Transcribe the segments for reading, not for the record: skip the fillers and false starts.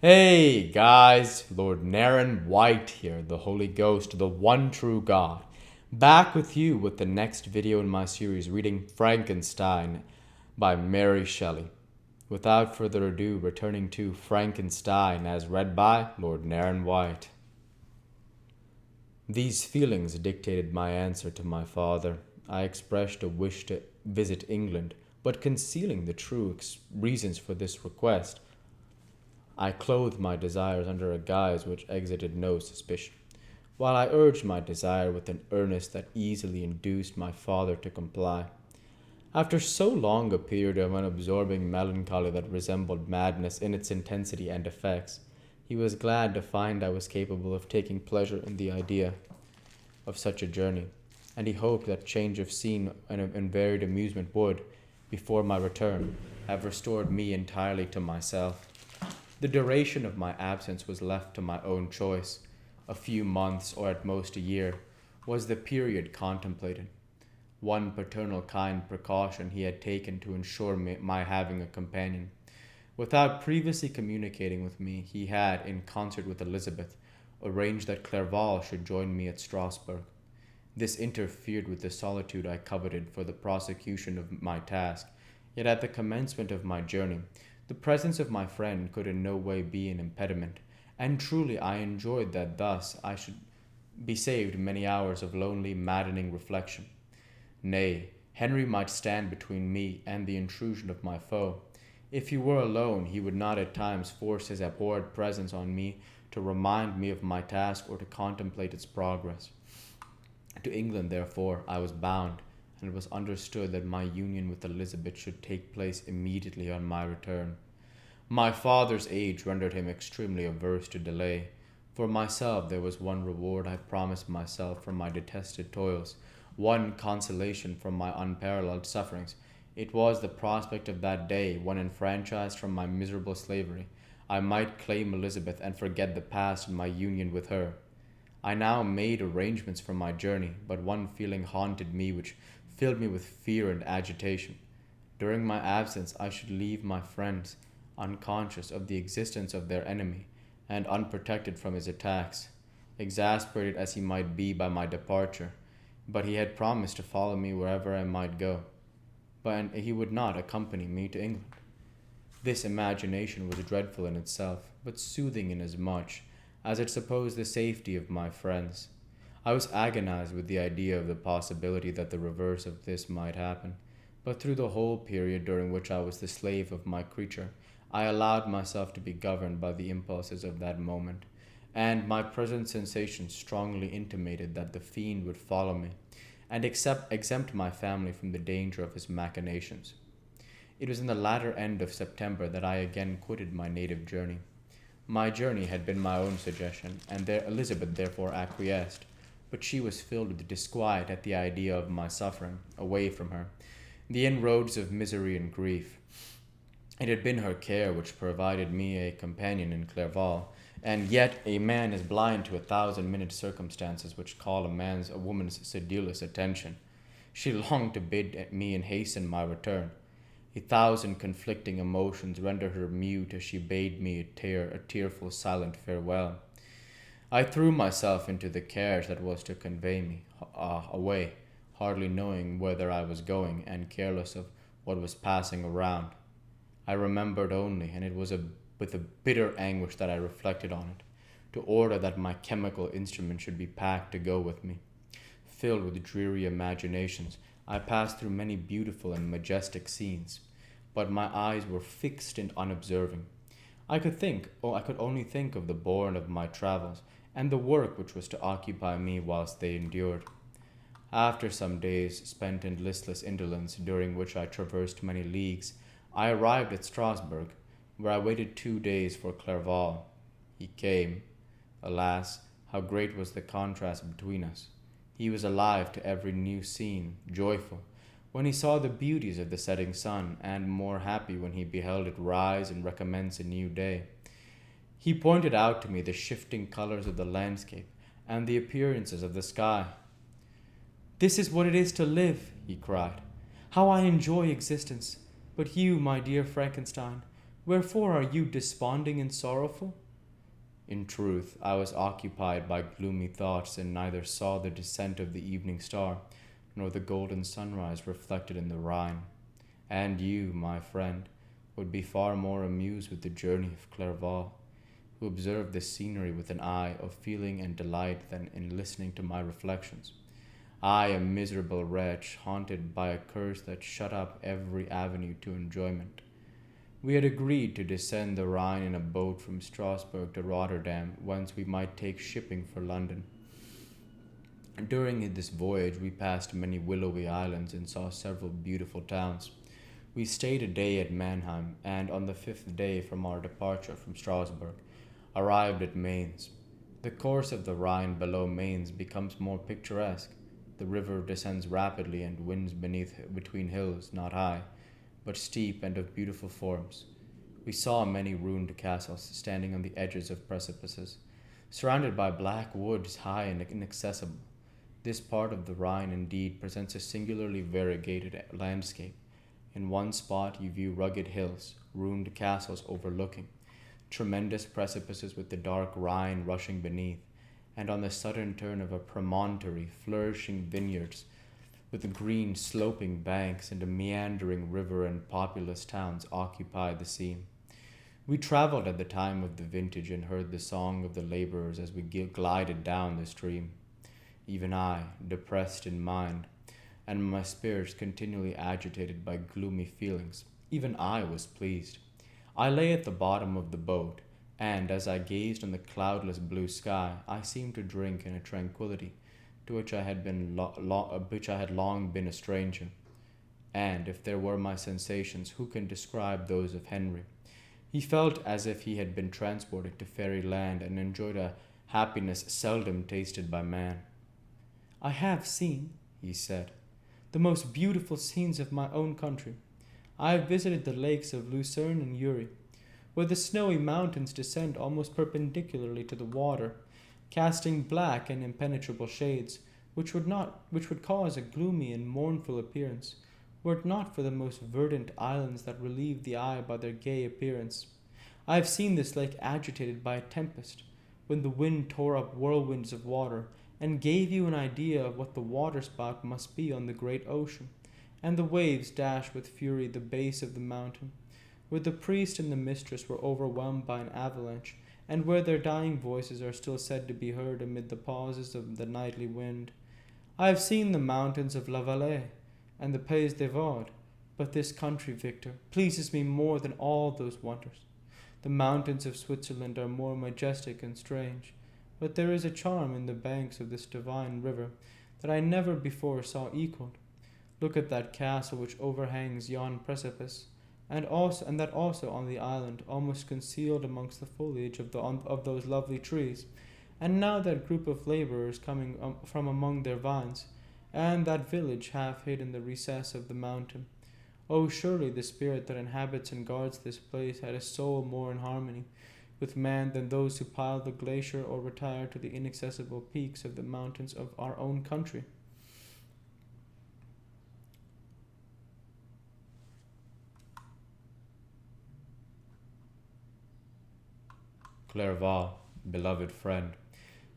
Hey guys, Lord Naren White here, the Holy Ghost, the one true God. Back with you with the next video in my series reading Frankenstein by Mary Shelley. Without further ado, returning to Frankenstein as read by Lord Naren White. These feelings dictated my answer to my father. I expressed a wish to visit England, but concealing the true reasons for this request. I clothed my desires under a guise which excited no suspicion, while I urged my desire with an earnest that easily induced my father to comply. After so long a period of an absorbing melancholy that resembled madness in its intensity and effects, he was glad to find I was capable of taking pleasure in the idea of such a journey, and he hoped that change of scene and varied amusement would, before my return, have restored me entirely to myself. The duration of my absence was left to my own choice. A few months, or at most a year, was the period contemplated. One paternal kind precaution he had taken to ensure my having a companion. Without previously communicating with me, he had, in concert with Elizabeth, arranged that Clerval should join me at Strasbourg. This interfered with the solitude I coveted for the prosecution of my task, yet at the commencement of my journey, the presence of my friend could in no way be an impediment, and truly I enjoyed that thus I should be saved many hours of lonely, maddening reflection. Nay, Henry might stand between me and the intrusion of my foe. If he were alone, he would not at times force his abhorred presence on me to remind me of my task or to contemplate its progress. To England, therefore, I was bound, and it was understood that my union with Elizabeth should take place immediately on my return. My father's age rendered him extremely averse to delay. For myself, there was one reward I promised myself from my detested toils, one consolation from my unparalleled sufferings. It was the prospect of that day when, enfranchised from my miserable slavery, I might claim Elizabeth and forget the past in my union with her. I now made arrangements for my journey, but one feeling haunted me which filled me with fear and agitation. During my absence, I should leave my friends, unconscious of the existence of their enemy, and unprotected from his attacks, exasperated as he might be by my departure. But he had promised to follow me wherever I might go, but he would not accompany me to England. This imagination was dreadful in itself, but soothing inasmuch as it supposed the safety of my friends. I was agonized with the idea of the possibility that the reverse of this might happen, but through the whole period during which I was the slave of my creature, I allowed myself to be governed by the impulses of that moment, and my present sensations strongly intimated that the fiend would follow me, and exempt my family from the danger of his machinations. It was in the latter end of September that I again quitted my native journey. My journey had been my own suggestion, and Elizabeth therefore acquiesced, but she was filled with disquiet at the idea of my suffering, away from her, the inroads of misery and grief. It had been her care which provided me a companion in Clerval, and yet a man is blind to 1,000 minute circumstances which call a woman's sedulous attention. She longed to bid me hasten my return. 1,000 conflicting emotions rendered her mute as she bade me a tearful, silent farewell. I threw myself into the carriage that was to convey me away, hardly knowing whither I was going, and careless of what was passing around. I remembered only, and it was with a bitter anguish that I reflected on it, to order that my chemical instrument should be packed to go with me. Filled with dreary imaginations, I passed through many beautiful and majestic scenes, but my eyes were fixed and unobserving. I could only think of the bourne of my travels, and the work which was to occupy me whilst they endured. After some days spent in listless indolence, during which I traversed many leagues, I arrived at Strasbourg, where I waited 2 days for Clerval. He came. Alas, how great was the contrast between us! He was alive to every new scene, joyful when he saw the beauties of the setting sun, and more happy when he beheld it rise and recommence a new day. He pointed out to me the shifting colors of the landscape and the appearances of the sky. "This is what it is to live," he cried. "How I enjoy existence! But you, my dear Frankenstein, Wherefore are you desponding and sorrowful? In truth, I was occupied by gloomy thoughts, and neither saw the descent of the evening star, nor the golden sunrise reflected in the Rhine. And you, my friend, would be far more amused with the journey of Clerval, who observed the scenery with an eye of feeling and delight than in listening to my reflections. I, a miserable wretch, haunted by a curse that shut up every avenue to enjoyment. We had agreed to descend the Rhine in a boat from Strasbourg to Rotterdam, whence we might take shipping for London. During this voyage we passed many willowy islands and saw several beautiful towns. We stayed a day at Mannheim, and on the 5th day from our departure from Strasbourg, arrived at Mainz. The course of the Rhine below Mainz becomes more picturesque. The river descends rapidly and winds between hills, not high, but steep and of beautiful forms. We saw many ruined castles standing on the edges of precipices, surrounded by black woods high and inaccessible. This part of the Rhine indeed presents a singularly variegated landscape. In one spot you view rugged hills, ruined castles overlooking, tremendous precipices with the dark Rhine rushing beneath, and on the southern turn of a promontory flourishing vineyards with green sloping banks and a meandering river and populous towns occupy the scene. We traveled at the time of the vintage and heard the song of the laborers as we glided down the stream. Even I, depressed in mind, and my spirits continually agitated by gloomy feelings, even I was pleased. I lay at the bottom of the boat, and as I gazed on the cloudless blue sky, I seemed to drink in a tranquillity to which I had long been a stranger. And if there were my sensations, who can describe those of Henry? He felt as if he had been transported to fairyland and enjoyed a happiness seldom tasted by man. "I have seen," he said, "the most beautiful scenes of my own country. I have visited the lakes of Lucerne and Uri, where the snowy mountains descend almost perpendicularly to the water, casting black and impenetrable shades, which would cause a gloomy and mournful appearance, were it not for the most verdant islands that relieve the eye by their gay appearance. I have seen this lake agitated by a tempest, when the wind tore up whirlwinds of water, and gave you an idea of what the waterspout must be on the great ocean, and the waves dashed with fury the base of the mountain, where the priest and the mistress were overwhelmed by an avalanche, and where their dying voices are still said to be heard amid the pauses of the nightly wind. I have seen the mountains of La Valais and the Pays de Vaud, but this country, Victor, pleases me more than all those wonders. The mountains of Switzerland are more majestic and strange, but there is a charm in the banks of this divine river that I never before saw equaled. Look at that castle which overhangs yon precipice, and that also on the island, almost concealed amongst the foliage of those lovely trees, and now that group of laborers coming from among their vines, and that village half hid in the recess of the mountain. Oh, surely the spirit that inhabits and guards this place had a soul more in harmony with man than those who pile the glacier or retire to the inaccessible peaks of the mountains of our own country." Clerval, beloved friend,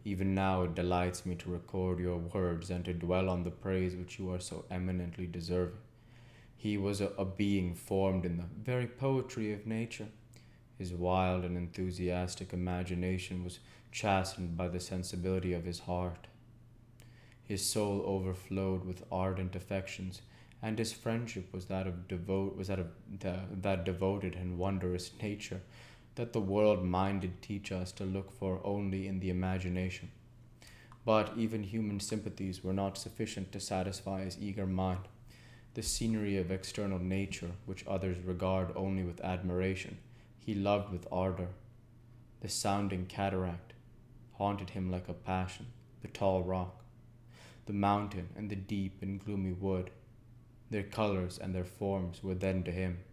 even now it delights me to record your words and to dwell on the praise which you are so eminently deserving. He was a being formed in the very poetry of nature. His wild and enthusiastic imagination was chastened by the sensibility of his heart. His soul overflowed with ardent affections, and his friendship was that devoted and wondrous nature that the world-minded teach us to look for only in the imagination. But even human sympathies were not sufficient to satisfy his eager mind. The scenery of external nature, which others regard only with admiration, he loved with ardor. The sounding cataract haunted him like a passion, the tall rock, the mountain, and the deep and gloomy wood. Their colors and their forms were then to him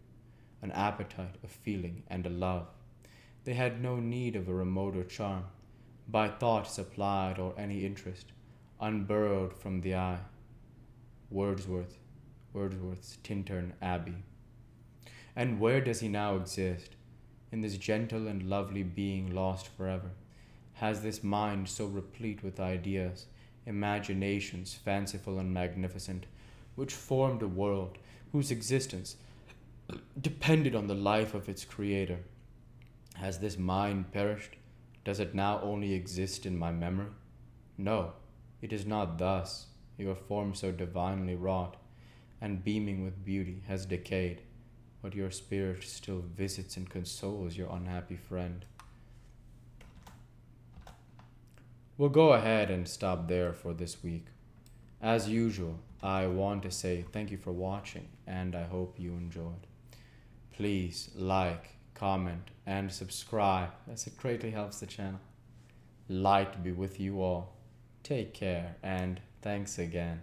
an appetite, a feeling, and a love. They had no need of a remoter charm, by thought supplied or any interest, unburrowed from the eye. Wordsworth's Tintern Abbey. And where does he now exist? in this gentle and lovely being lost forever? Has this mind so replete with ideas, imaginations fanciful and magnificent, which formed a world whose existence depended on the life of its creator? Has this mind perished? Does it now only exist in my memory? No, it is not thus. Your form so divinely wrought and beaming with beauty has decayed, but your spirit still visits and consoles your unhappy friend. We'll go ahead and stop there for this week. As usual, I want to say thank you for watching and I hope you enjoyed. Please like, comment, and subscribe as it greatly helps the channel. Light be with you all. Take care and thanks again.